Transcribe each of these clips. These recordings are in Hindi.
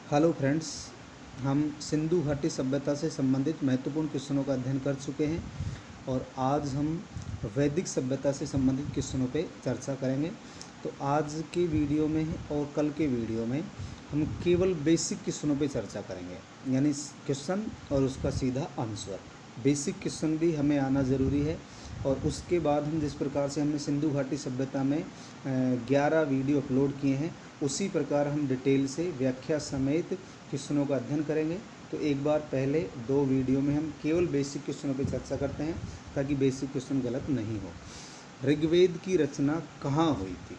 हेलो फ्रेंड्स, हम सिंधु घाटी सभ्यता से संबंधित महत्वपूर्ण क्वेश्चनों का अध्ययन कर चुके हैं और आज हम वैदिक सभ्यता से संबंधित क्वेश्चनों पे चर्चा करेंगे। तो आज के वीडियो में और कल के वीडियो में हम केवल बेसिक क्वेश्चनों पे चर्चा करेंगे, यानी क्वेश्चन और उसका सीधा आंसर। बेसिक क्वेश्चन भी हमें आना ज़रूरी है और उसके बाद हम जिस प्रकार से हमने सिंधु घाटी सभ्यता में 11 वीडियो अपलोड किए हैं, उसी प्रकार हम डिटेल से व्याख्या समेत क्वेश्चनों का अध्ययन करेंगे। तो एक बार पहले 2 वीडियो में हम केवल बेसिक क्वेश्चनों पर चर्चा करते हैं ताकि बेसिक क्वेश्चन गलत नहीं हो। ऋग्वेद की रचना कहाँ हुई थी?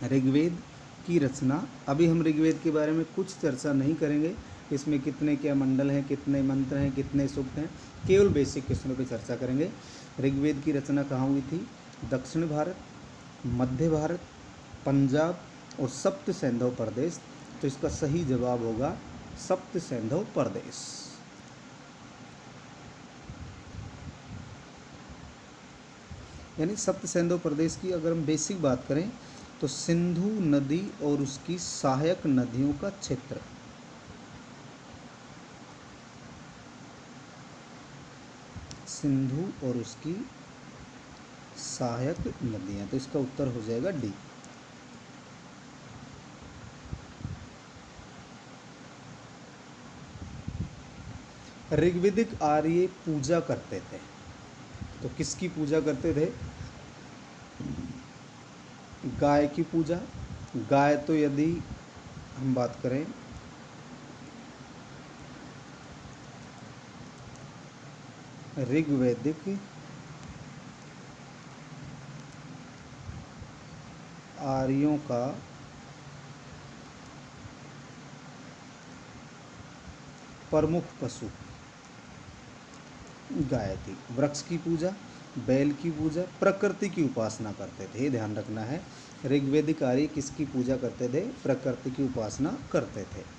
ऋग्वेद की रचना, अभी हम ऋग्वेद के बारे में कुछ चर्चा नहीं करेंगे, इसमें कितने क्या मंडल हैं, कितने मंत्र हैं, कितने सूक्त हैं, केवल बेसिक क्वेश्चनों पर चर्चा करेंगे। ऋग्वेद की रचना कहाँ हुई थी? दक्षिण भारत, मध्य भारत, पंजाब और सप्त सैंधव प्रदेश। तो इसका सही जवाब होगा सप्त सैंधव प्रदेश। यानी सप्त सैंधव प्रदेश की अगर हम बेसिक बात करें तो सिंधु नदी और उसकी सहायक नदियों का क्षेत्र। सिंधु और उसकी सहायक नदियां, तो इसका उत्तर हो जाएगा डी। ऋग्वेदिक आर्य पूजा करते थे, तो किसकी पूजा करते थे? गाय की पूजा। गाय तो यदि हम बात करें ऋग्वैदिक आर्यों का प्रमुख पशु गाय थी। वृक्ष की पूजा, बैल की पूजा, प्रकृति की उपासना करते थे, ये ध्यान रखना है। ऋग्वेदिक आर्य किसकी पूजा करते थे? प्रकृति की उपासना करते थे।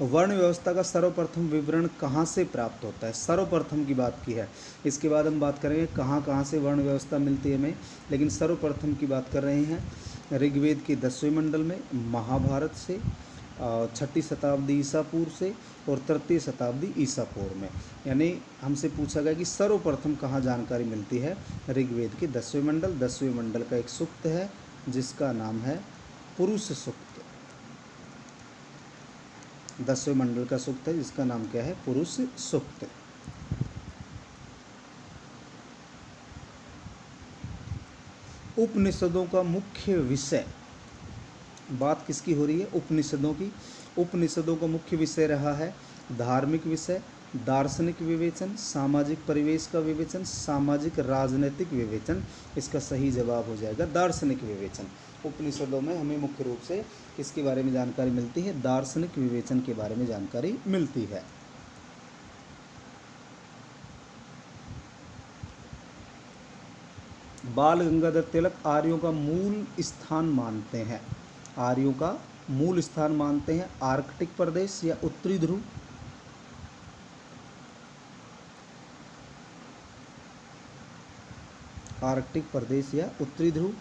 वर्ण व्यवस्था का सर्वप्रथम विवरण कहाँ से प्राप्त होता है? सर्वप्रथम की बात की है, इसके बाद हम बात करेंगे कहाँ कहाँ से वर्ण व्यवस्था मिलती है हमें, लेकिन सर्वप्रथम की बात कर रहे हैं ऋग्वेद के 10वें मंडल में, महाभारत से, 6ठी शताब्दी ईसा पूर्व से और 3य शताब्दी ईसा पूर्व में। यानी हमसे पूछा गया कि सर्वप्रथम कहाँ जानकारी मिलती है? ऋग्वेद के 10वें मंडल। 10वें मंडल का एक सूक्त है जिसका नाम है पुरुष सूक्त। 10वें मंडल का सूक्त है जिसका नाम क्या है? पुरुष सूक्त। उपनिषदों का मुख्य विषय, बात किसकी हो रही है? उपनिषदों की। उपनिषदों का मुख्य विषय रहा है धार्मिक विषय, दार्शनिक विवेचन, सामाजिक परिवेश का विवेचन, सामाजिक राजनीतिक विवेचन। इसका सही जवाब हो जाएगा दार्शनिक विवेचन। उपनिषदों में हमें मुख्य रूप से किसके बारे में जानकारी मिलती है? दार्शनिक विवेचन के बारे में जानकारी मिलती है। बाल गंगाधर तिलक आर्यों का मूल स्थान मानते हैं। आर्यों का मूल स्थान मानते हैं आर्कटिक प्रदेश या उत्तरी ध्रुव। आर्कटिक प्रदेश या उत्तरी ध्रुव,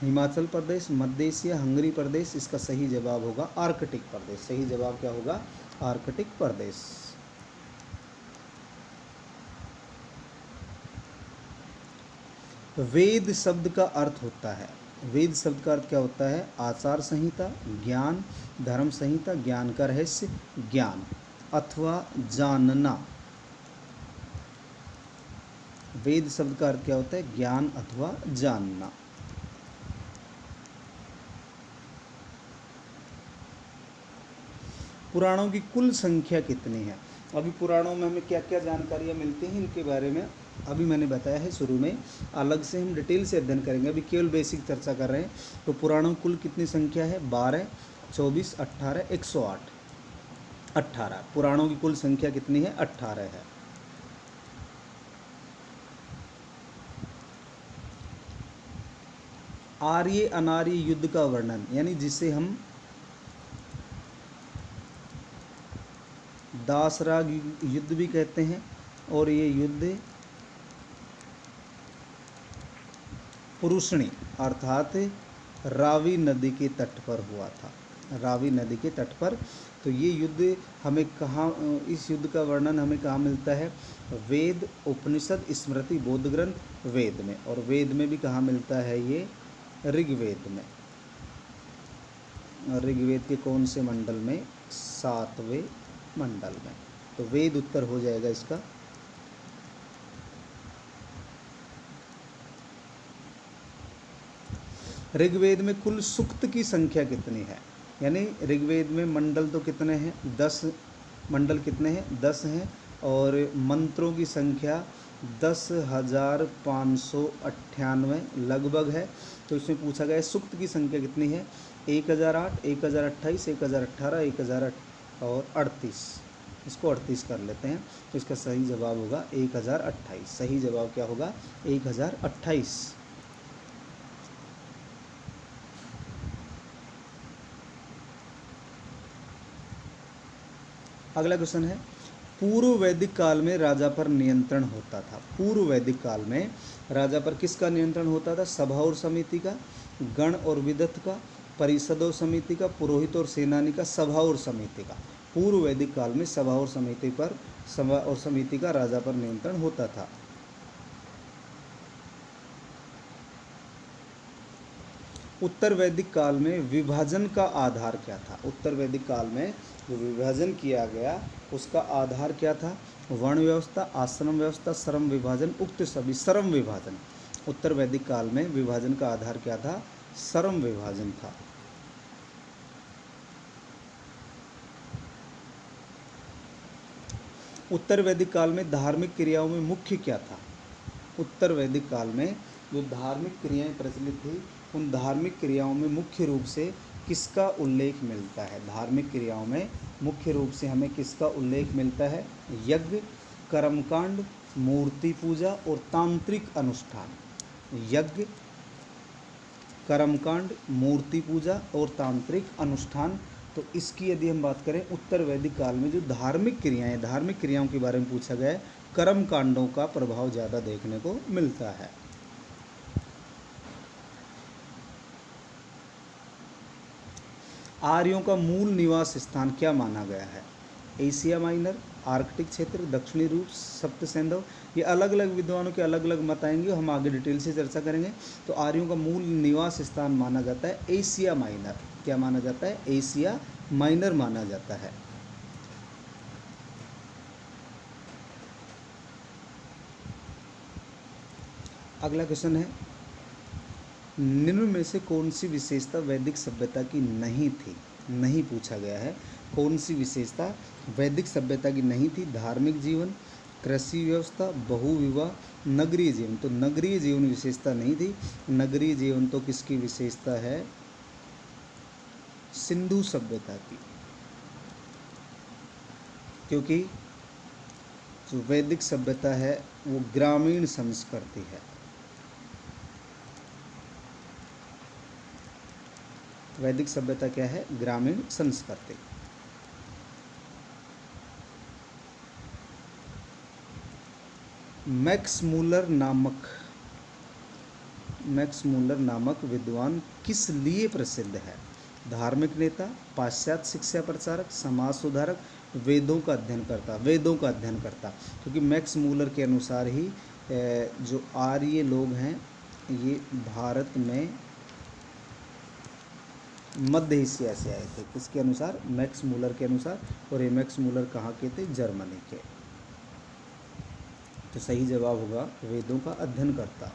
हिमाचल प्रदेश, मध्य एशिया, हंगरी प्रदेश। इसका सही जवाब होगा आर्कटिक प्रदेश। सही जवाब क्या होगा? आर्कटिक प्रदेश। वेद शब्द का अर्थ होता है, वेद शब्द का अर्थ क्या होता है? आचार संहिता, ज्ञान, धर्म संहिता, ज्ञान का रहस्य, ज्ञान अथवा जानना। वेद शब्द का अर्थ क्या होता है? ज्ञान अथवा जानना। पुराणों की कुल संख्या कितनी है? अभी पुराणों में हमें क्या क्या जानकारियाँ मिलती हैं इनके बारे में अभी मैंने बताया है शुरू में, अलग से हम डिटेल से अध्ययन करेंगे, अभी केवल बेसिक चर्चा कर रहे हैं। तो पुराणों की कुल कितनी संख्या है? 12, 24, 18, 108, 18। पुराणों की कुल संख्या कितनी है? 18 है। आर्य अनार्य युद्ध का वर्णन, यानी जिसे हम दासराग युद्ध भी कहते हैं, और ये युद्ध पुरुषणी अर्थात रावी नदी के तट पर हुआ था, रावी नदी के तट पर। तो ये युद्ध हमें कहाँ, इस युद्ध का वर्णन हमें कहाँ मिलता है? वेद, उपनिषद, स्मृति, बोध ग्रंथ, वेद में। और वेद में भी कहाँ मिलता है ये? ऋग्वेद में। और ऋग्वेद के कौन से मंडल में? 7वें मंडल में। तो वेद उत्तर हो जाएगा इसका। ऋग्वेद में कुल सूक्त की संख्या कितनी है? यानी ऋग्वेद में मंडल तो कितने हैं? 10 मंडल कितने हैं? 10 हैं। और मंत्रों की संख्या 10,598 लगभग है। तो इसमें पूछा गया है सूक्त की संख्या कितनी है? 1008, 1028, 1018, 1038। इसको 38 कर लेते हैं। तो इसका सही जवाब होगा 1028। सही जवाब क्या होगा? 1028। अगला क्वेश्चन है, पूर्व वैदिक काल में राजा पर नियंत्रण होता था। पूर्व वैदिक काल में राजा पर किसका नियंत्रण होता था? सभा और समिति का, गण और विदथ का, परिषद और समिति का, पुरोहित और सेनानी का, सभा और समिति का। पूर्व वैदिक काल में सभा और समिति पर, सभा और समिति का राजा पर नियंत्रण होता था। उत्तर वैदिक काल में विभाजन का आधार क्या था? उत्तर वैदिक काल में जो विभाजन किया गया उसका आधार क्या था? वर्ण व्यवस्था, आश्रम व्यवस्था, श्रम विभाजन, उक्त सभी। श्रम विभाजन। उत्तर वैदिक काल में विभाजन का आधार क्या था? श्रम विभाजन था। उत्तर वैदिक काल में धार्मिक क्रियाओं में मुख्य क्या था? उत्तर वैदिक काल में जो धार्मिक क्रियाएं प्रचलित थी उन धार्मिक क्रियाओं में मुख्य रूप से किसका उल्लेख मिलता है? धार्मिक क्रियाओं में मुख्य रूप से हमें किसका उल्लेख मिलता है? यज्ञ, कर्मकांड, मूर्ति पूजा और तांत्रिक अनुष्ठान। यज्ञ, कर्मकांड, मूर्ति पूजा और तांत्रिक अनुष्ठान। तो इसकी यदि हम बात करें उत्तर वैदिक काल में जो धार्मिक क्रियाएं, धार्मिक क्रियाओं के बारे में पूछा गया है, कर्म कांडों का प्रभाव ज़्यादा देखने को मिलता है। आर्यों का मूल निवास स्थान क्या माना गया है? एशिया माइनर, आर्कटिक क्षेत्र, दक्षिणी रूप, सप्त सैंधव। ये अलग अलग विद्वानों के अलग अलग मत आएंगे, हम आगे डिटेल से चर्चा करेंगे। तो आर्यों का मूल निवास स्थान माना जाता है एशिया माइनर। क्या माना जाता है? एशिया माइनर माना जाता है। अगला क्वेश्चन है, निम्न में से कौन सी विशेषता वैदिक सभ्यता की नहीं थी? नहीं पूछा गया है। कौन सी विशेषता वैदिक सभ्यता की नहीं थी? धार्मिक जीवन, कृषि व्यवस्था, बहुविवाह, नगरीय जीवन। तो नगरीय जीवन विशेषता नहीं थी। नगरीय जीवन तो किसकी विशेषता है? सिंधु सभ्यता की। क्योंकि जो वैदिक सभ्यता है वो ग्रामीण संस्कृति है। वैदिक सभ्यता क्या है? ग्रामीण संस्कृति। मैक्स मूलर नामक विद्वान किस लिए प्रसिद्ध है? धार्मिक नेता, पाश्चात्य शिक्षा प्रचारक, समाज सुधारक, वेदों का अध्ययन करता। वेदों का अध्ययन करता, क्योंकि मैक्स मूलर के अनुसार ही जो आर्य लोग हैं ये भारत में मध्य एशिया से आए थे। किसके अनुसार? मैक्स मूलर के अनुसार। और ये मैक्स मूलर कहाँ के थे? जर्मनी के। तो सही जवाब होगा वेदों का अध्ययन करता।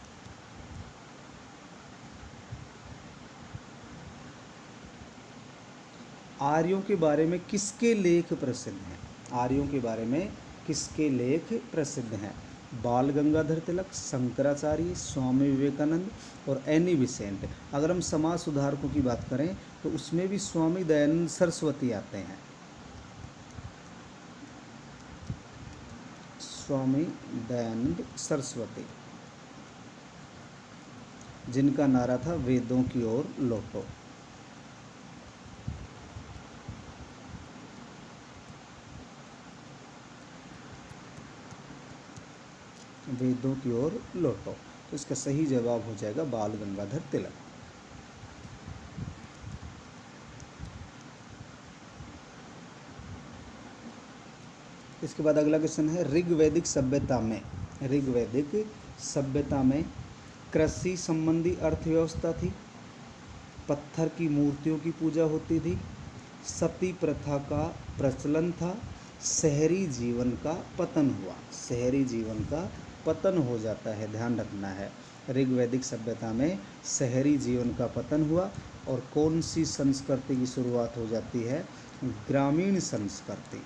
आर्यों के बारे में किसके लेख प्रसिद्ध हैं? आर्यों के बारे में किसके लेख प्रसिद्ध हैं? बाल गंगाधर तिलक, शंकराचार्य, स्वामी विवेकानंद और एनी बिसेंट। अगर हम समाज सुधारकों की बात करें तो उसमें भी स्वामी दयानंद सरस्वती आते हैं। स्वामी दयानंद सरस्वती, जिनका नारा था वेदों की ओर लौटो। वेदों की ओर लौटो। तो इसका सही जवाब हो जाएगा बाल गंगाधर तिलक। इसके बाद अगला क्वेश्चन है, ऋग्वैदिक सभ्यता में कृषि संबंधी अर्थव्यवस्था थी, पत्थर की मूर्तियों की पूजा होती थी, सती प्रथा का प्रचलन था, शहरी जीवन का पतन हुआ। शहरी जीवन का पतन हो जाता है, ध्यान रखना है। ऋग्वैदिक सभ्यता में शहरी जीवन का पतन हुआ और कौन सी संस्कृति की शुरुआत हो जाती है? ग्रामीण संस्कृति।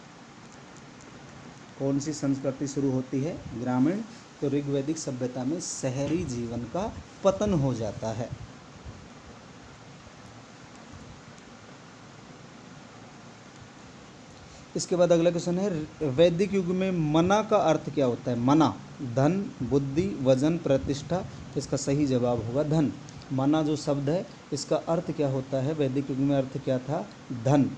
कौन सी संस्कृति शुरू होती है? ग्रामीण। तो ऋग्वैदिक सभ्यता में शहरी जीवन का पतन हो जाता है। इसके बाद अगला क्वेश्चन है, वैदिक युग में मना का अर्थ क्या होता है? मना, धन, बुद्धि, वजन, प्रतिष्ठा। इसका सही जवाब होगा धन। मना जो शब्द है इसका अर्थ क्या होता है? वैदिक युग में अर्थ क्या था? धन।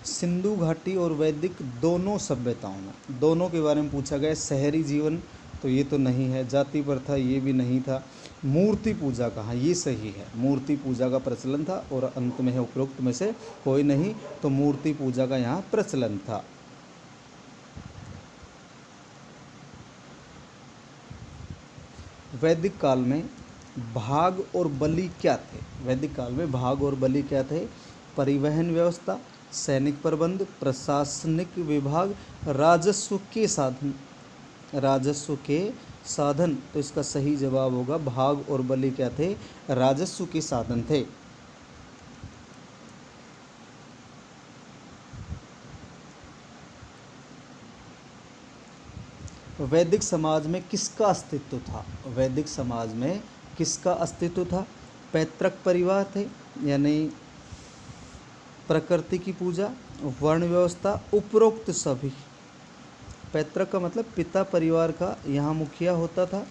सिंधु घाटी और वैदिक दोनों सभ्यताओं में, दोनों के बारे में पूछा गया। शहरी जीवन तो ये तो नहीं है, जाति प्रथा ये भी नहीं था, मूर्ति पूजा कहाँ? ये सही है, मूर्ति पूजा का प्रचलन था। और अंत में है उपरोक्त में से कोई नहीं, तो मूर्ति पूजा का यहाँ प्रचलन था। वैदिक काल में भाग और बलि क्या थे? वैदिक काल में भाग और बलि क्या थे? परिवहन व्यवस्था, सैनिक प्रबंध, प्रशासनिक विभाग, राजस्व के साधन। राजस्व के साधन। तो इसका सही जवाब होगा भाग और बलि क्या थे? राजस्व के साधन थे। वैदिक समाज में किसका अस्तित्व था? वैदिक समाज में किसका अस्तित्व था? पैतृक परिवार थे, यानी प्रकृति की पूजा, वर्ण व्यवस्था, उपरोक्त सभी। पैतृक का मतलब पिता परिवार का यहाँ मुखिया होता था,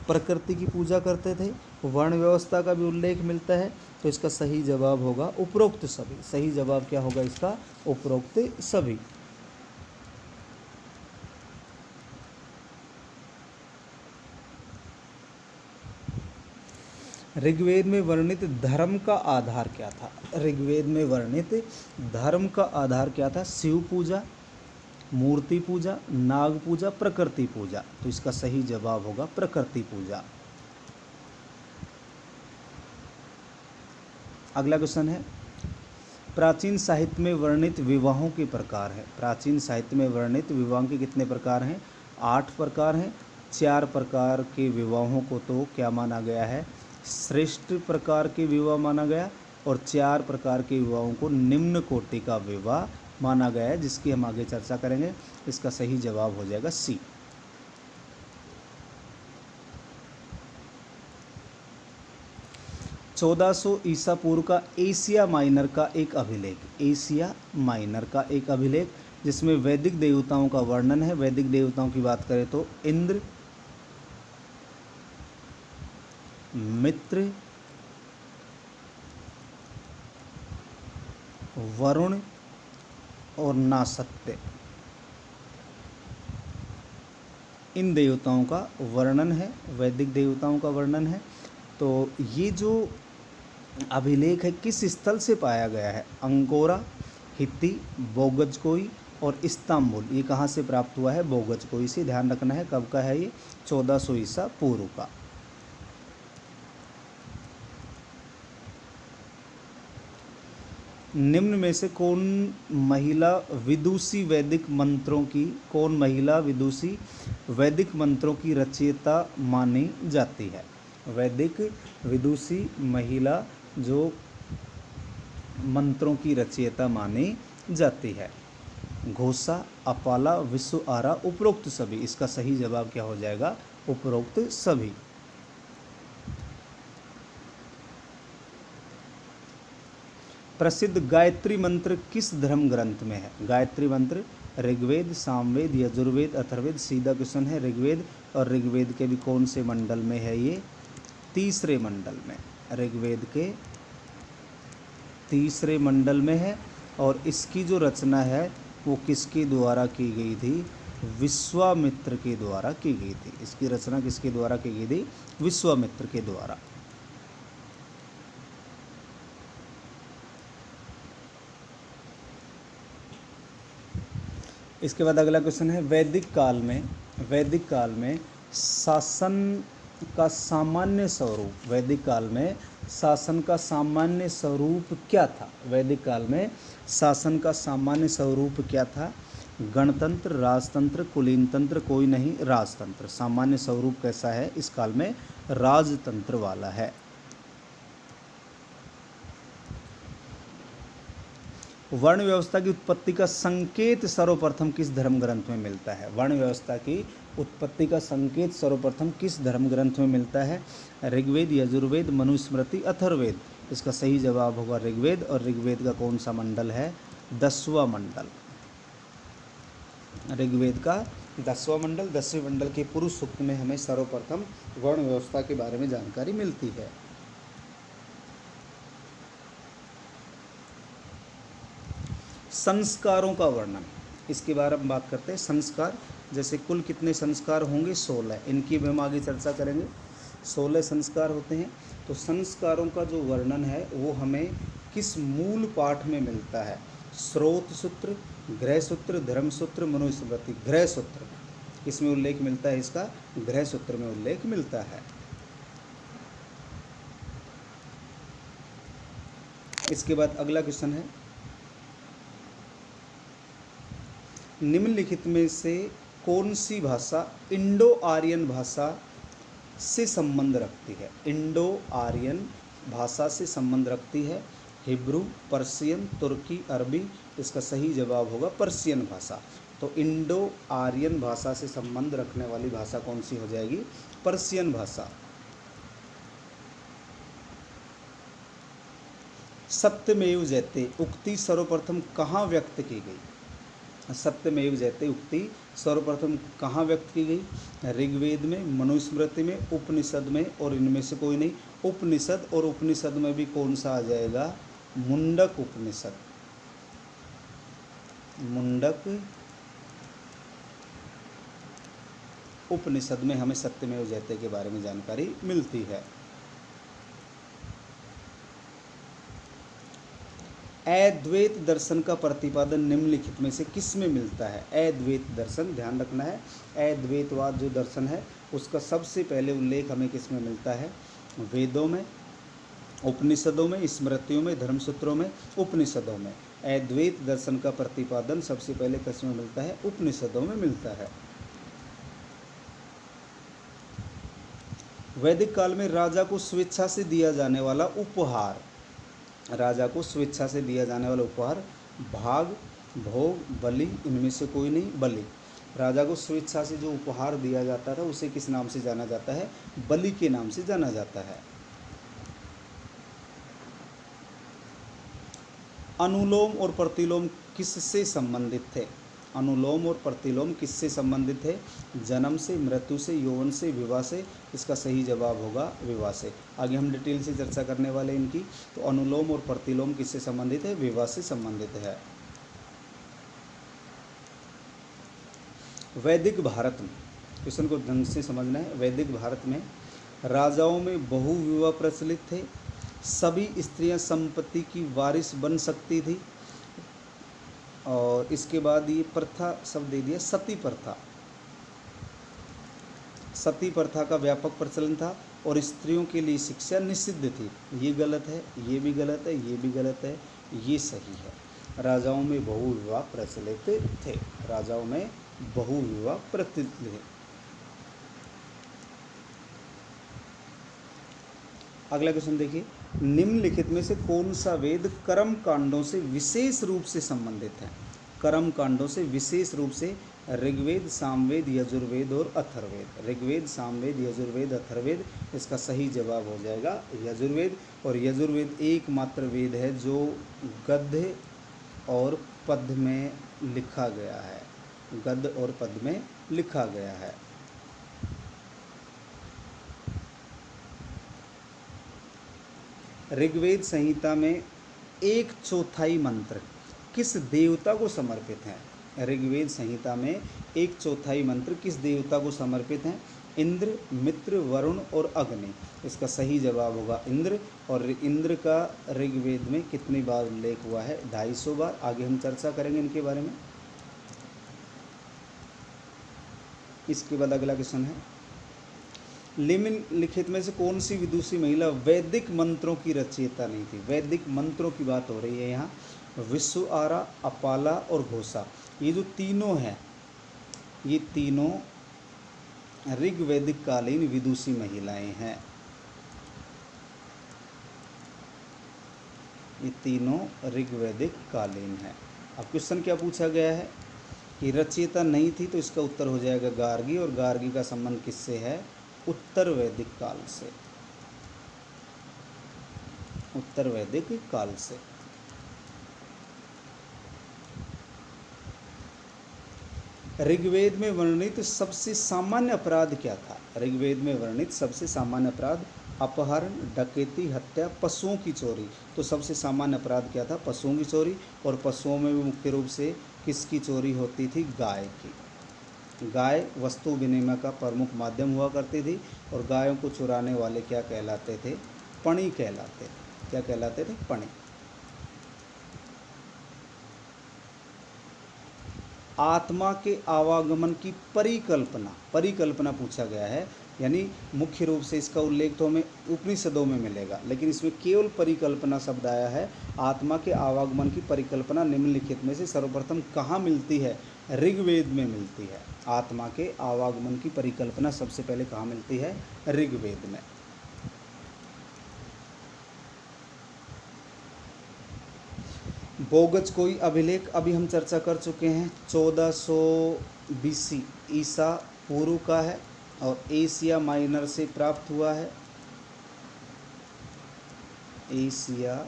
प्रकृति की पूजा करते थे, वर्ण व्यवस्था का भी उल्लेख मिलता है। तो इसका सही जवाब होगा उपरोक्त सभी। सही जवाब क्या होगा इसका? उपरोक्त सभी। ऋग्वेद में वर्णित धर्म का आधार क्या था? ऋग्वेद में वर्णित धर्म का आधार क्या था? शिव पूजा, मूर्ति पूजा, नाग पूजा, प्रकृति पूजा। तो इसका सही जवाब होगा प्रकृति पूजा। अगला क्वेश्चन है, प्राचीन साहित्य में वर्णित विवाहों के प्रकार हैं। प्राचीन साहित्य में वर्णित विवाहों के कितने प्रकार हैं? 8 प्रकार हैं। 4 प्रकार के विवाहों को तो क्या माना गया है? श्रेष्ठ प्रकार के विवाह माना गया, और 4 प्रकार के विवाहों को निम्न कोटि का विवाह माना गया है, जिसकी हम आगे चर्चा करेंगे। इसका सही जवाब हो जाएगा सी। चौदह सौ ईसा पूर्व का एशिया माइनर का एक अभिलेख, एशिया माइनर का एक अभिलेख जिसमें वैदिक देवताओं का वर्णन है। वैदिक देवताओं की बात करें तो इंद्र, मित्र, वरुण और नासत्य, इन देवताओं का वर्णन है, वैदिक देवताओं का वर्णन है। तो ये जो अभिलेख है किस स्थल से पाया गया है? अंकोरा, हित्ती, बोगजकोई और इस्तांबुल। ये कहाँ से प्राप्त हुआ है? बोगजकोई से। ध्यान रखना है कब का है ये? 1400 ईसा पूर्व का। निम्न में से कौन महिला विदुषी वैदिक मंत्रों की रचयिता मानी जाती है? वैदिक विदुषी महिला जो मंत्रों की रचयिता मानी जाती है? घोषा, अपाला, विश्वआरा, उपरोक्त सभी। इसका सही जवाब क्या हो जाएगा? उपरोक्त सभी। प्रसिद्ध गायत्री मंत्र किस धर्म ग्रंथ में है? गायत्री मंत्र ऋग्वेद, सामवेद, यजुर्वेद, अथर्ववेद। सीधा क्वेश्चन है ऋग्वेद। और ऋग्वेद के भी कौन से मंडल में है ये? तीसरे मंडल में। ऋग्वेद के तीसरे मंडल में है। और इसकी जो रचना है वो किसके द्वारा की गई थी? विश्वामित्र के द्वारा की गई थी। इसकी रचना किसके द्वारा की गई थी? विश्वामित्र के द्वारा। इसके बाद अगला क्वेश्चन है, वैदिक काल में शासन का सामान्य स्वरूप, वैदिक काल में शासन का सामान्य स्वरूप क्या था? वैदिक काल में शासन का सामान्य स्वरूप क्या था? गणतंत्र, राजतंत्र, कुलीन तंत्र, कोई नहीं, राजतंत्र। सामान्य स्वरूप कैसा है इस काल में? राजतंत्र वाला है। वर्ण व्यवस्था की उत्पत्ति का संकेत सर्वप्रथम किस धर्म ग्रंथ में मिलता है? वर्ण व्यवस्था की उत्पत्ति का संकेत सर्वप्रथम किस धर्म ग्रंथ में मिलता है? ऋग्वेद, यजुर्वेद, मनुस्मृति, अथर्ववेद। इसका सही जवाब होगा ऋग्वेद। और ऋग्वेद का कौन सा मंडल है? 10वां मंडल। ऋग्वेद का 10वां मंडल। 10वें मंडल के पुरुष सूक्त में हमें सर्वप्रथम वर्ण व्यवस्था के बारे में जानकारी मिलती है। संस्कारों का वर्णन, इसके बारे में बात करते हैं। संस्कार, जैसे कुल कितने संस्कार होंगे? 16। इनकी भी हम आगे चर्चा करेंगे। 16 संस्कार होते हैं। तो संस्कारों का जो वर्णन है वो हमें किस मूल पाठ में मिलता है? स्रोत सूत्र, गृह सूत्र, धर्म सूत्र, मनुस्मृति। गृह सूत्र, इसमें उल्लेख मिलता है इसका? गृह सूत्र में उल्लेख मिलता है। इसके बाद अगला क्वेश्चन है, निम्नलिखित में से कौन सी भाषा इंडो आर्यन भाषा से संबंध रखती है? इंडो आर्यन भाषा से संबंध रखती है। हिब्रू, पर्शियन, तुर्की, अरबी। इसका सही जवाब होगा पर्शियन भाषा। तो इंडो आर्यन भाषा से संबंध रखने वाली भाषा कौन सी हो जाएगी? पर्शियन भाषा। सत्यमेव जयते उक्ति सर्वप्रथम कहाँ व्यक्त की गई? सत्यमेव जयते उक्ति सर्वप्रथम कहाँ व्यक्त की गई? ऋग्वेद में, मनुस्मृति में, उपनिषद में, और इनमें से कोई नहीं। उपनिषद, और उपनिषद में भी कौन सा आ जाएगा? मुंडक उपनिषद। मुंडक उपनिषद में हमें सत्यमेव जयते के बारे में जानकारी मिलती है। अद्वैत दर्शन का प्रतिपादन निम्नलिखित में से किस में मिलता है? अद्वैत दर्शन, ध्यान रखना है, अद्वैतवाद जो दर्शन है उसका सबसे पहले उल्लेख हमें किस में मिलता है? वेदों में, उपनिषदों में, स्मृतियों में, धर्मसूत्रों में, उपनिषदों में। अद्वैत दर्शन का प्रतिपादन सबसे पहले किस में मिलता है? उपनिषदों में मिलता है। वैदिक काल में राजा को स्वेच्छा से दिया जाने वाला उपहार, राजा को स्वेच्छा से दिया जाने वाला उपहार, भाग, भोग, बलि, इनमें से कोई नहीं, बलि। राजा को स्वेच्छा से जो उपहार दिया जाता था उसे किस नाम से जाना जाता है? बलि के नाम से जाना जाता है। अनुलोम और प्रतिलोम किससे संबंधित थे? अनुलोम और प्रतिलोम किससे संबंधित है? जन्म से, मृत्यु से, यौवन से, विवाह से। इसका सही जवाब होगा विवाह से। आगे हम डिटेल से चर्चा करने वाले हैं इनकी। तो अनुलोम और प्रतिलोम किससे संबंधित है? विवाह से संबंधित है। वैदिक भारत में, क्वेश्चन को ढंग से समझना है। वैदिक भारत में राजाओं में बहुविवाह प्रचलित थे। सभी स्त्रियां संपत्ति की वारिस बन सकती थी। और इसके बाद ये प्रथा शब्द दे दिया, सती प्रथा। सती प्रथा का व्यापक प्रचलन था और स्त्रियों के लिए शिक्षा निषिद्ध थी। ये गलत है, ये भी गलत है, ये भी गलत है, ये सही है। राजाओं में बहुविवाह प्रचलित थे। राजाओं में बहुविवाह प्रचलित थे। अगला क्वेश्चन देखिए, निम्नलिखित में से कौन सा वेद कर्म कांडों से विशेष रूप से संबंधित है? कर्म कांडों से विशेष रूप से ऋग्वेद, सामवेद, यजुर्वेद और अथर्ववेद। ऋग्वेद, सामवेद, यजुर्वेद, अथर्ववेद। इसका सही जवाब हो जाएगा यजुर्वेद। और यजुर्वेद एकमात्र वेद है जो गद्य और पद्य में लिखा गया है। गद्य और पद्य में लिखा गया है। ऋग्वेद संहिता में 1/4 मंत्र किस देवता को समर्पित हैं? ऋग्वेद संहिता में 1/4 मंत्र किस देवता को समर्पित हैं? इंद्र, मित्र, वरुण और अग्नि। इसका सही जवाब होगा इंद्र। और इंद्र का ऋग्वेद में कितनी बार उल्लेख हुआ है? 250 बार। आगे हम चर्चा करेंगे इनके बारे में। इसके बाद अगला क्वेश्चन है, निम्नलिखित में से कौन सी विदुषी महिला वैदिक मंत्रों की रचयिता नहीं थी? वैदिक मंत्रों की बात हो रही है यहाँ। विश्वआरा, अपाला और घोषा, ये जो तीनों हैं, ये तीनों ऋग्वैदिक कालीन विदुषी महिलाएं हैं। ये तीनों ऋग्वैदिक कालीन हैं। अब क्वेश्चन क्या पूछा गया है कि रचयिता नहीं थी, तो इसका उत्तर हो जाएगा गार्गी, और गार्गी का संबंध किससे है? उत्तर वैदिक काल से, उत्तर वैदिक काल से। ऋग्वेद में वर्णित सबसे सामान्य अपराध क्या था? ऋग्वेद में वर्णित सबसे सामान्य अपराध अपहरण, डकैती, हत्या, पशुओं की चोरी। तो सबसे सामान्य अपराध क्या था? पशुओं की चोरी। और पशुओं में भी मुख्य रूप से किसकी चोरी होती थी? गाय की। गाय वस्तु विनिमय का प्रमुख माध्यम हुआ करती थी, और गायों को चुराने वाले क्या कहलाते थे? पणी कहलाते थे। क्या कहलाते थे? पणी। आत्मा के आवागमन की परिकल्पना पूछा गया है, यानी मुख्य रूप से इसका उल्लेख तो हमें उपनिषदों में मिलेगा, लेकिन इसमें केवल परिकल्पना शब्द आया है। आत्मा के आवागमन की परिकल्पना निम्नलिखित में से सर्वप्रथम कहाँ मिलती है? ऋग्वेद में मिलती है। आत्मा के आवागमन की परिकल्पना सबसे पहले कहाँ मिलती है? ऋग्वेद में। बोगज कोई अभिलेख अभी हम चर्चा कर चुके हैं, 1400 BC ईसा पूर्व का है, और एशिया माइनर से प्राप्त हुआ है। एशिया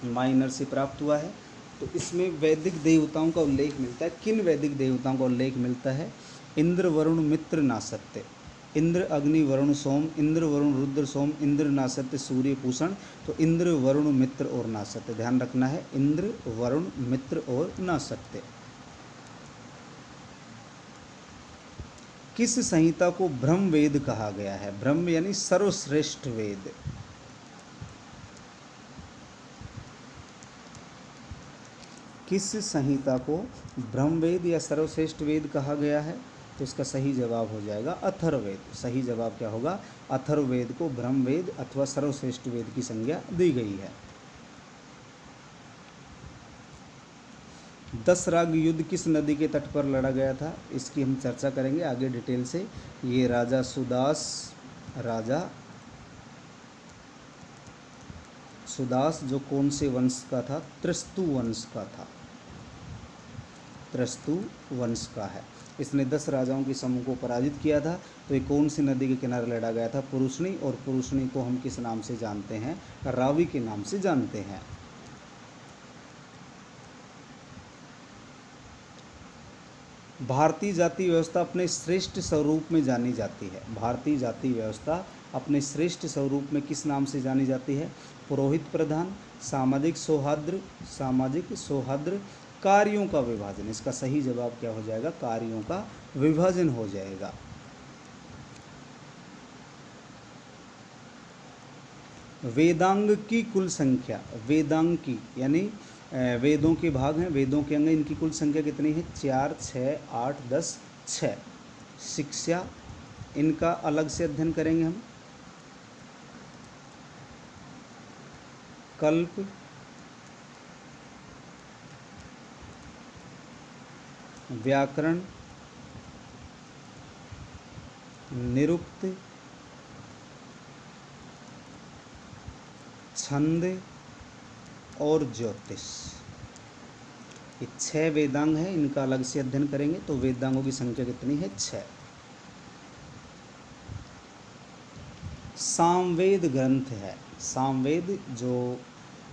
माइनर से प्राप्त हुआ है। तो इसमें वैदिक देवताओं का उल्लेख मिलता है। किन वैदिक देवताओं का उल्लेख मिलता है? इंद्र, वरुण, मित्र, नासत्य। इंद्र, अग्नि, वरुण, सोम। इंद्र, वरुण, रुद्र, सोम। इंद्र, नासत्य, सूर्य, पूषण। तो इंद्र, वरुण, मित्र और नासत्य, ध्यान रखना है, इंद्र, वरुण, मित्र और नासत्य। किस संहिता को ब्रह्म वेद कहा गया है? ब्रह्म यानी सर्वश्रेष्ठ वेद। किस संहिता को ब्रह्मवेद या सर्वश्रेष्ठ वेद कहा गया है? तो इसका सही जवाब हो जाएगा अथर्ववेद। सही जवाब क्या होगा? अथर्ववेद को ब्रह्मवेद अथवा सर्वश्रेष्ठ वेद की संज्ञा दी गई है। 10 राग युद्ध किस नदी के तट पर लड़ा गया था? इसकी हम चर्चा करेंगे आगे डिटेल से। ये राजा सुदास जो कौन से वंश का था? त्रस्तु वंश का था। त्रस्तु वंश का है। इसने 10 राजाओं के समूह को पराजित किया था। तो ये कौन सी नदी के किनारे लड़ा गया था? पुरुषनी। और पुरुषनी को हम किस नाम से जानते हैं? रावी के नाम से जानते हैं। भारतीय जाति व्यवस्था अपने श्रेष्ठ स्वरूप में जानी जाती है। भारतीय जाति व्यवस्था अपने श्रेष्ठ स्वरूप में किस नाम से जानी जाती है? पुरोहित प्रधान, सामाजिक सौहार्द, कार्यों का विभाजन। इसका सही जवाब क्या हो जाएगा? कार्यों का विभाजन हो जाएगा। वेदांग की कुल संख्या, वेदांग की यानी वेदों के भाग हैं, वेदों के अंग, इनकी कुल संख्या कितनी है? 4, 6, 8, 10, 6। शिक्षा, इनका अलग से अध्ययन करेंगे हम। कल्प, व्याकरण, निरुक्त, छंद और ज्योतिष। ये 6 वेदांग हैं, इनका अलग से अध्ययन करेंगे। तो वेदांगों की संख्या कितनी है? 6। सामवेद ग्रंथ है। सामवेद जो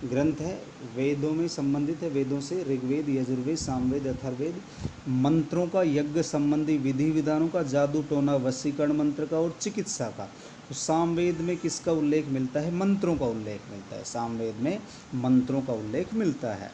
ग्रंथ है वेदों में संबंधित है। वेदों से ऋग्वेद, यजुर्वेद, सामवेद, अथर्ववेद। मंत्रों का, यज्ञ संबंधी विधि विधानों का, जादू टोना वशीकरण मंत्र का और चिकित्सा का। तो सामवेद में किसका उल्लेख मिलता है? मंत्रों का उल्लेख मिलता है। सामवेद में मंत्रों का उल्लेख मिलता है।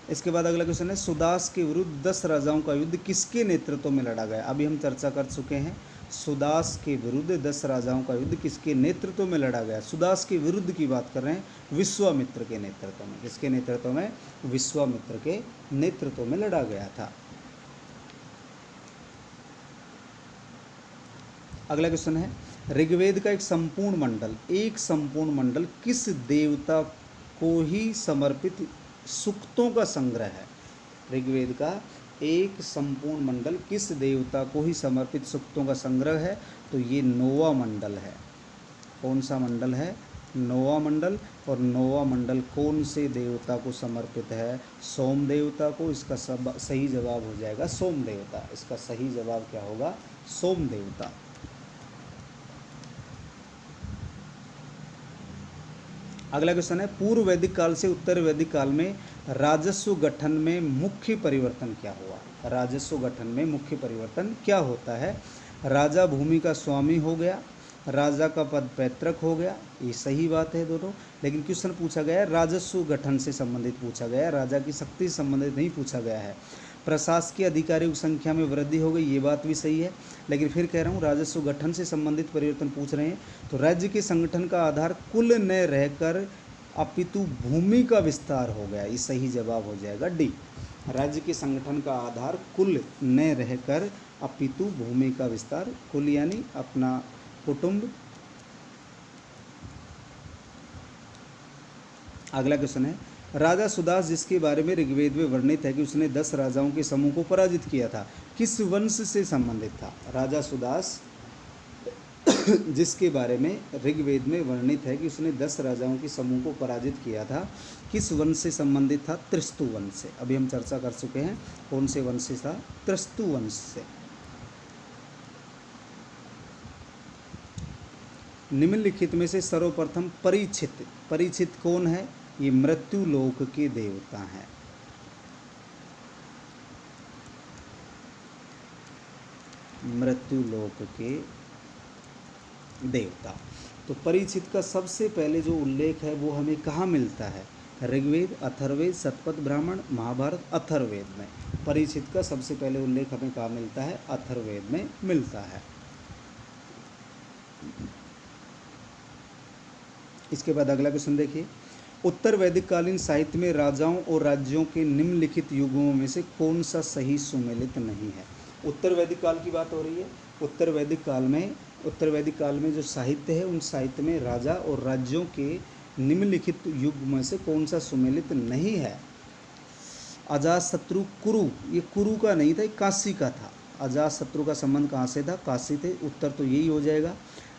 इसके बाद अगला क्वेश्चन है, सुदास के विरुद्ध 10 राजाओं का युद्ध किसके नेतृत्व में लड़ा गया? अभी हम चर्चा कर चुके हैं। सुदास के विरुद्ध 10 राजाओं का युद्ध किसके नेतृत्व में लड़ा गया? सुदास के विरुद्ध की बात कर रहे हैं, विश्वामित्र के नेतृत्व में। किसके नेतृत्व में? विश्वामित्र के नेतृत्व में लड़ा गया था। अगला क्वेश्चन है, ऋग्वेद का एक संपूर्ण मंडल किस देवता को ही समर्पित सूक्तों का संग्रह है? ऋग्वेद का एक संपूर्ण मंडल किस देवता को ही समर्पित सूक्तों का संग्रह है? तो ये नोवा मंडल है। कौन सा मंडल है? नोवा मंडल। और नोवा मंडल कौन से देवता को समर्पित है? सोम देवता को। इसका सही जवाब हो जाएगा सोम देवता। इसका सही जवाब क्या होगा? सोम देवता। अगला क्वेश्चन है, पूर्व वैदिक काल से उत्तर वैदिक काल में राजस्व गठन में मुख्य परिवर्तन क्या हुआ? राजस्व गठन में मुख्य परिवर्तन क्या होता है? राजा भूमि का स्वामी हो गया, राजा का पद पैतृक हो गया। ये सही बात है दोनों, लेकिन क्वेश्चन पूछा गया है राजस्व गठन से संबंधित पूछा गया है, राजा की शक्ति से संबंधित नहीं पूछा गया है। प्रशासकीय अधिकारियों की संख्या में वृद्धि हो गई, ये बात भी सही है, लेकिन फिर कह रहा हूँ राजस्व गठन से संबंधित परिवर्तन पूछ रहे हैं। तो राज्य के संगठन का आधार कुल न रहकर अपितु भूमि का विस्तार हो गया। ये सही जवाब हो जाएगा डी। राज्य के संगठन का आधार कुल न रहकर अपितु भूमि का विस्तार। कुल यानी अपना कुटुंब। अगला क्वेश्चन है, राजा सुदास जिसके बारे में ऋग्वेद में वर्णित है कि उसने 10 राजाओं के समूह को पराजित किया था, किस वंश से संबंधित था? राजा सुदास जिसके बारे में ऋग्वेद में वर्णित है कि उसने 10 राजाओं के समूह को पराजित किया था, किस वंश से संबंधित था? त्रस्तु वंश से। अभी हम चर्चा कर चुके हैं कौन से वंश से था? त्रस्तु वंश से। निम्नलिखित में से सर्वप्रथम परीक्षित कौन है? ये मृत्यु लोक के देवता हैं। मृत्यु लोक के देवता। तो परीक्षित का सबसे पहले जो उल्लेख है वो हमें कहाँ मिलता है? ऋग्वेद, अथर्ववेद, शतपथ ब्राह्मण, महाभारत, अथर्ववेद में। परीक्षित का सबसे पहले उल्लेख हमें कहाँ मिलता है? अथर्ववेद में मिलता है। इसके बाद अगला क्वेश्चन देखिए, उत्तर वैदिक कालीन साहित्य में राजाओं और राज्यों के निम्नलिखित युगों में से कौन सा सही सुमेलित नहीं है? उत्तर वैदिक काल की बात हो रही है। उत्तर वैदिक काल में जो साहित्य है उन साहित्य में राजा और राज्यों के निम्नलिखित युग में से कौन सा सुमेलित नहीं है? अजातशत्रु कुरु, ये कुरु का नहीं था, ये काशी का था। अजातशत्रु का संबंध कहाँ से था? काशी थे। उत्तर तो यही हो जाएगा।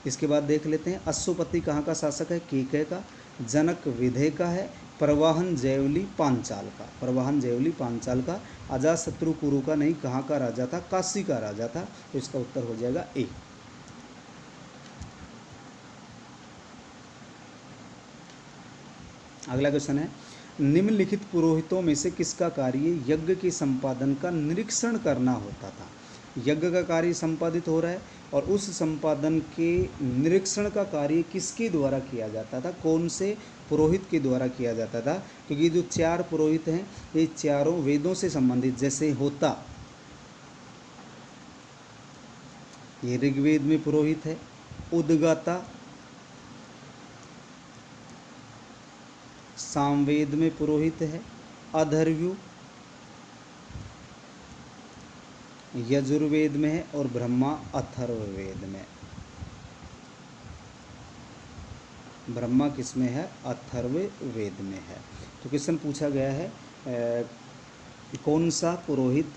इसके बाद देख लेते हैं, अश्वपति कहाँ का शासक है? केकय का। जनक विधेय का है। प्रवाहन जैवली पांचाल का। अजातशत्रु कुरु का नहीं, कहाँ का राजा था? काशी का राजा था। तो इसका उत्तर हो जाएगा ए। अगला क्वेश्चन है, निम्नलिखित पुरोहितों में से किसका कार्य यज्ञ के संपादन का निरीक्षण करना होता था? यज्ञ का कार्य संपादित हो रहा है और उस संपादन के निरीक्षण का कार्य किसके द्वारा किया जाता था? कौन से पुरोहित के द्वारा किया जाता था? क्योंकि जो 4 पुरोहित हैं ये चारों वेदों से संबंधित, जैसे होता, ये ऋग्वेद में पुरोहित है। उद्गाता सामवेद में पुरोहित है। अधर्व्यु यजुर्वेद में है और ब्रह्मा अथर्ववेद में। ब्रह्मा किस में है? अथर्ववेद में है। तो क्वेश्चन पूछा गया है कौन सा पुरोहित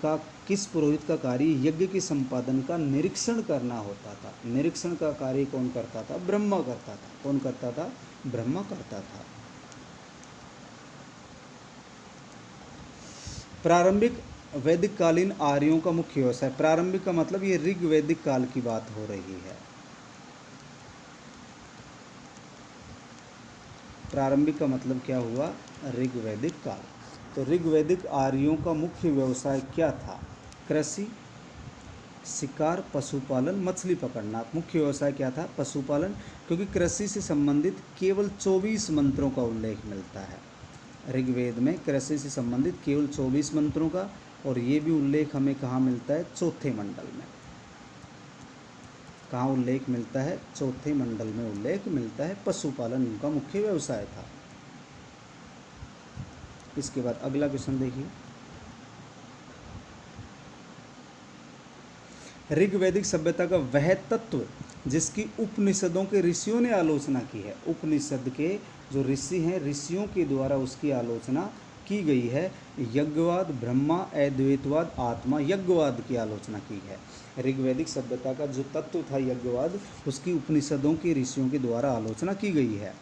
का, किस पुरोहित का कार्य यज्ञ के संपादन का निरीक्षण करना होता था? निरीक्षण का कार्य कौन करता था? ब्रह्मा करता था। कौन करता था? ब्रह्मा करता था। प्रारंभिक वैदिक कालीन आर्यों का मुख्य व्यवसाय। प्रारंभिक का मतलब ये ऋग्वैदिक काल की बात हो रही है। प्रारंभिक का मतलब क्या हुआ? ऋग्वैदिक काल। तो ऋग्वैदिक आर्यों का मुख्य व्यवसाय क्या था? कृषि, शिकार, पशुपालन, मछली पकड़ना। मुख्य व्यवसाय क्या था? पशुपालन, क्योंकि कृषि से संबंधित केवल 24 मंत्रों का उल्लेख मिलता है। ऋग्वेद में कृषि से संबंधित केवल 24 मंत्रों का, और ये भी उल्लेख हमें कहाँ मिलता है? चौथे मंडल में। कहाँ उल्लेख मिलता है? चौथे मंडल में उल्लेख मिलता है। पशुपालन उनका मुख्य व्यवसाय था। इसके बाद अगला क्वेश्चन देखिए, ऋग्वैदिक सभ्यता का वह तत्व जिसकी उपनिषदों के ऋषियों ने आलोचना की है। उपनिषद के जो ऋषि हैं, ऋषियों के द्वारा उसकी आलोचना की गई है। यज्ञवाद, ब्रह्मा, अद्वैतवाद, आत्मा, यज्ञवाद की आलोचना की है। ऋग्वैदिक सभ्यता का जो तत्व था यज्ञवाद, उसकी उपनिषदों के ऋषियों के द्वारा आलोचना की गई है।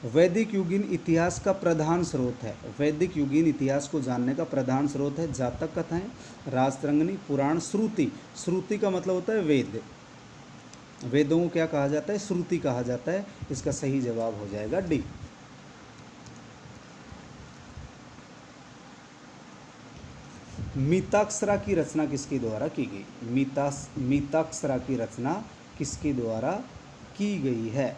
वैदिक युगीन इतिहास का प्रधान स्रोत है। वैदिक युगीन इतिहास को जानने का प्रधान स्रोत है जातक कथाएं, राजतरंगिणी, पुराण, श्रुति। श्रुति का मतलब होता है वेद। वेदों को क्या कहा जाता है? श्रुति कहा जाता है। इसका सही जवाब हो जाएगा डी। मिताक्षरा की रचना किसके द्वारा की गई? मिताक्षरा की रचना किसके द्वारा की गई है?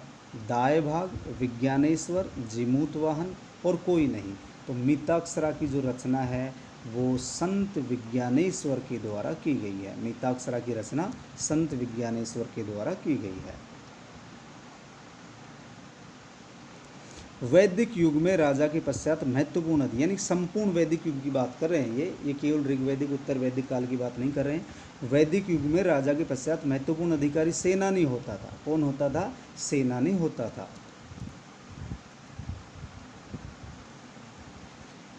दायभाग, विज्ञानेश्वर, जीमूतवाहन और कोई नहीं। तो मिताक्षरा की जो रचना है वो संत विज्ञानेश्वर के द्वारा की गई है। मिताक्षरा की रचना संत विज्ञानेश्वर के द्वारा की गई है। वैदिक युग में राजा के पश्चात महत्वपूर्ण अधिकारी, यानी संपूर्ण वैदिक युग की बात कर रहे हैं ये केवल ऋग्वैदिक उत्तर वैदिक काल की बात नहीं कर रहे हैं। वैदिक युग में राजा के पश्चात महत्वपूर्ण अधिकारी सेनानी होता था। कौन होता था? सेनानी होता था।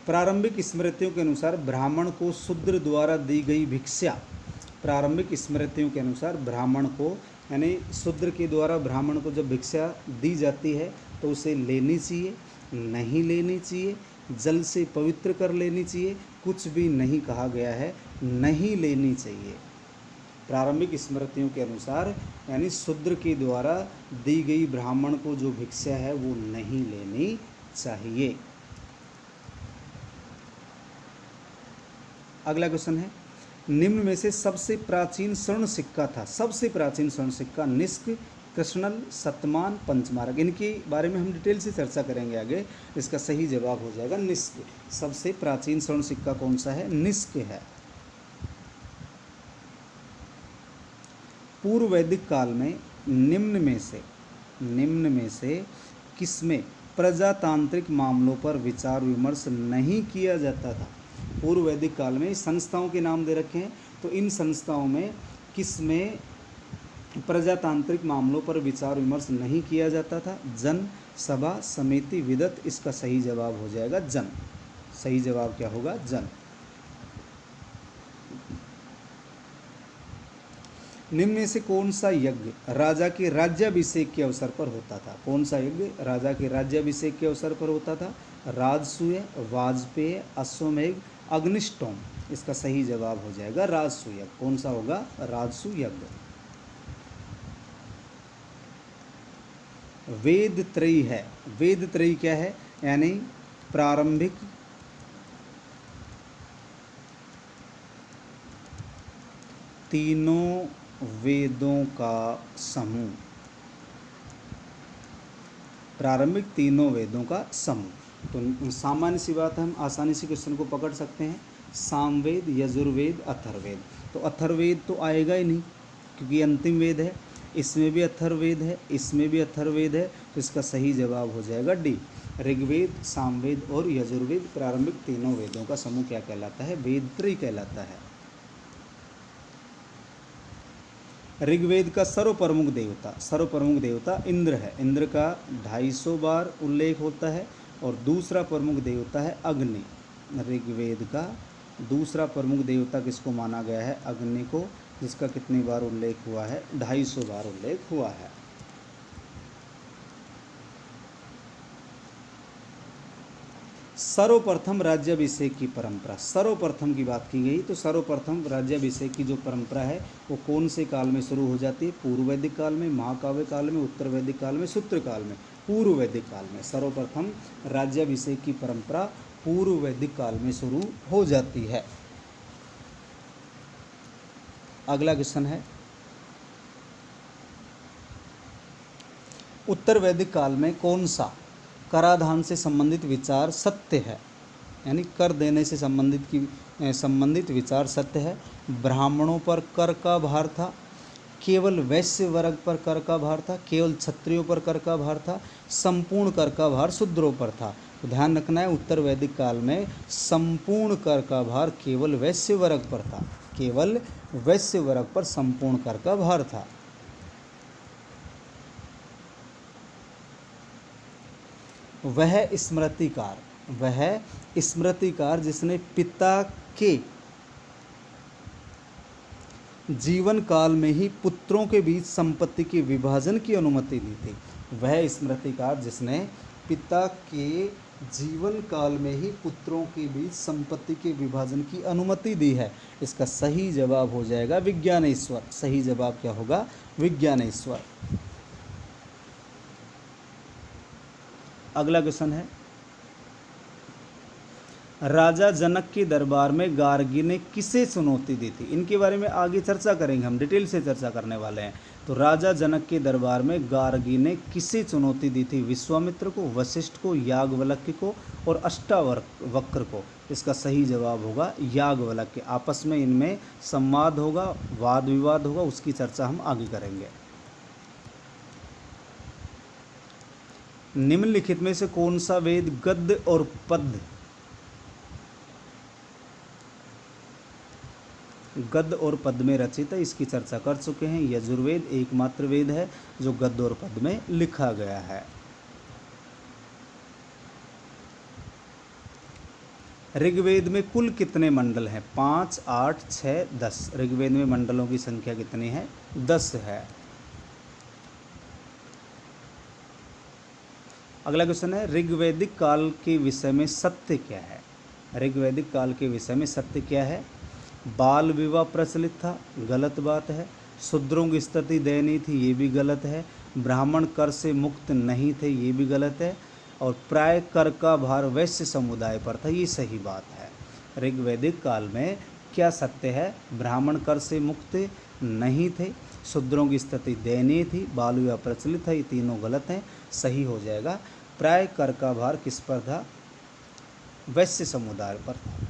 प्रारंभिक स्मृतियों के अनुसार ब्राह्मण को शूद्र द्वारा दी गई भिक्षा, प्रारंभिक स्मृतियों के अनुसार ब्राह्मण को यानी शूद्र के द्वारा ब्राह्मण को जब भिक्षा दी जाती है तो उसे लेनी चाहिए, नहीं लेनी चाहिए, जल से पवित्र कर लेनी चाहिए, कुछ भी नहीं कहा गया है, नहीं लेनी चाहिए। प्रारंभिक स्मृतियों के अनुसार यानी शूद्र के द्वारा दी गई ब्राह्मण को जो भिक्षा है वो नहीं लेनी चाहिए। अगला क्वेश्चन है, निम्न में से सबसे प्राचीन स्वर्ण सिक्का था। सबसे प्राचीन स्वर्ण सिक्का निष्क, कृष्णल, शतमान, पंचमार्क। इनके बारे में हम डिटेल से चर्चा करेंगे आगे। इसका सही जवाब हो जाएगा निष्क। सबसे प्राचीन स्वर्ण सिक्का कौन सा है? निष्क है। पूर्व वैदिक काल में निम्न में से किसमें प्रजातांत्रिक मामलों पर विचार विमर्श नहीं किया जाता था? पूर्व वैदिक काल में संस्थाओं के नाम दे रखे हैं, तो इन संस्थाओं में किसमें प्रजातांत्रिक मामलों पर विचार विमर्श नहीं किया जाता था? जन, सभा, समिति, विदत। इसका सही जवाब हो जाएगा जन। सही जवाब क्या होगा? जन। निम्न में से कौन सा यज्ञ राजा के राज्याभिषेक के अवसर पर होता था? कौन सा यज्ञ राजा के राज्याभिषेक के अवसर पर होता था? राजसूय, वाजपेय, अश्वमेघ, अग्निष्टोम। इसका सही जवाब हो जाएगा राजसू यज्ञ। कौन सा होगा? राजसू यज्ञ। वेद त्रयी है। वेद त्रयी क्या है? यानी प्रारंभिक तीनों वेदों का समूह। प्रारंभिक तीनों वेदों का समूह। तो सामान्य सी बात है, हम आसानी से क्वेश्चन को पकड़ सकते हैं। सामवेद, यजुर्वेद, अथर्ववेद। तो अथर्ववेद तो आएगा ही नहीं क्योंकि अंतिम वेद है। इसमें भी अथर्ववेद है, इसमें भी अथर्ववेद है, तो इसका सही जवाब हो जाएगा डी। ऋग्वेद, सामवेद और यजुर्वेद प्रारंभिक तीनों वेदों का समूह क्या कहलाता है? वेद त्रयी कहलाता है। ऋग्वेद का सर्वप्रमुख देवता इंद्र है। इंद्र का 250 बार उल्लेख होता है। और दूसरा प्रमुख देवता है अग्नि। ऋग्वेद का दूसरा प्रमुख देवता किसको माना गया है? अग्नि को, जिसका कितनी बार उल्लेख हुआ है? 250 बार उल्लेख हुआ है। सर्वप्रथम राज्याभिषेक की परंपरा, सर्वप्रथम की बात की गई तो सर्वप्रथम राज्याभिषेक की जो परंपरा है वो कौन से काल में शुरू हो जाती है? पूर्व वैदिक काल में, महाकाव्य काल में, उत्तर वैदिक काल में, सूत्र काल में? पूर्व वैदिक काल में। सर्वप्रथम राज्याभिषेक की परंपरा पूर्व वैदिक काल में शुरू हो जाती है। अगला क्वेश्चन है, उत्तर वैदिक काल में कौन सा कराधान से संबंधित विचार सत्य है? यानी कर देने से संबंधित विचार सत्य है। ब्राह्मणों पर कर का भार था, केवल वैश्य वर्ग पर कर का भार था, केवल क्षत्रियों पर कर का भार था, संपूर्ण कर का भार शूद्रों पर था। तो ध्यान रखना है, उत्तर वैदिक काल में संपूर्ण कर का भार केवल वैश्य वर्ग पर था, केवल वैश्य वर्ग पर संपूर्ण कर का भार था। वह स्मृतिकार जिसने पिता के जीवन काल में ही पुत्रों के बीच संपत्ति के विभाजन की अनुमति दी थी। वह स्मृतिकार जिसने पिता के जीवन काल में ही पुत्रों के बीच संपत्ति के विभाजन की अनुमति दी है। इसका सही जवाब हो जाएगा विज्ञानेश्वर। सही जवाब क्या होगा? विज्ञानेश्वर। अगला क्वेश्चन है, राजा जनक के दरबार में गार्गी ने किसे चुनौती दी थी? इनके बारे में आगे चर्चा करेंगे, हम डिटेल से चर्चा करने वाले हैं। तो राजा जनक के दरबार में गार्गी ने किसे चुनौती दी थी? विश्वामित्र को, वशिष्ठ को, याज्ञवल्क्य को और अष्टावक्र को। इसका सही जवाब होगा याज्ञवल्क्य। आपस में इनमें संवाद होगा, वाद विवाद होगा, उसकी चर्चा हम आगे करेंगे। निम्नलिखित में से कौन सा वेद गद्य और पद में रचित है? इसकी चर्चा कर चुके हैं। यजुर्वेद एकमात्र वेद है जो गद्य और पद में लिखा गया है। ऋग्वेद में कुल कितने मंडल हैं? 5, 8, 6, 10। ऋग्वेद में मंडलों की संख्या कितनी है? 10 है। अगला क्वेश्चन है, ऋग्वैदिक काल के विषय में सत्य क्या है? ऋग्वैदिक काल के विषय में सत्य क्या है? बाल विवाह प्रचलित था, गलत बात है। शूद्रों की स्थिति दयनीय थी, ये भी गलत है। ब्राह्मण कर से मुक्त नहीं थे, ये भी गलत है। और प्राय कर का भार वैश्य समुदाय पर था, ये सही बात है। ऋग्वैदिक काल में क्या सत्य है? ब्राह्मण कर से मुक्त नहीं थे, शूद्रों की स्थिति दयनीय थी, बाल विवाह प्रचलित था, ये तीनों गलत हैं। सही हो जाएगा प्राय कर का भार किस पर था? वैश्य समुदाय पर था।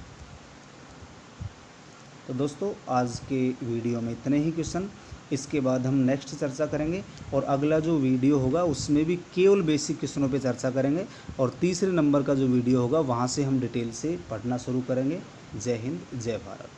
तो दोस्तों आज के वीडियो में इतने ही क्वेश्चन। इसके बाद हम नेक्स्ट चर्चा करेंगे और अगला जो वीडियो होगा उसमें भी केवल बेसिक क्वेश्चनों पे चर्चा करेंगे और तीसरे नंबर का जो वीडियो होगा वहाँ से हम डिटेल से पढ़ना शुरू करेंगे। जय हिंद, जय भारत।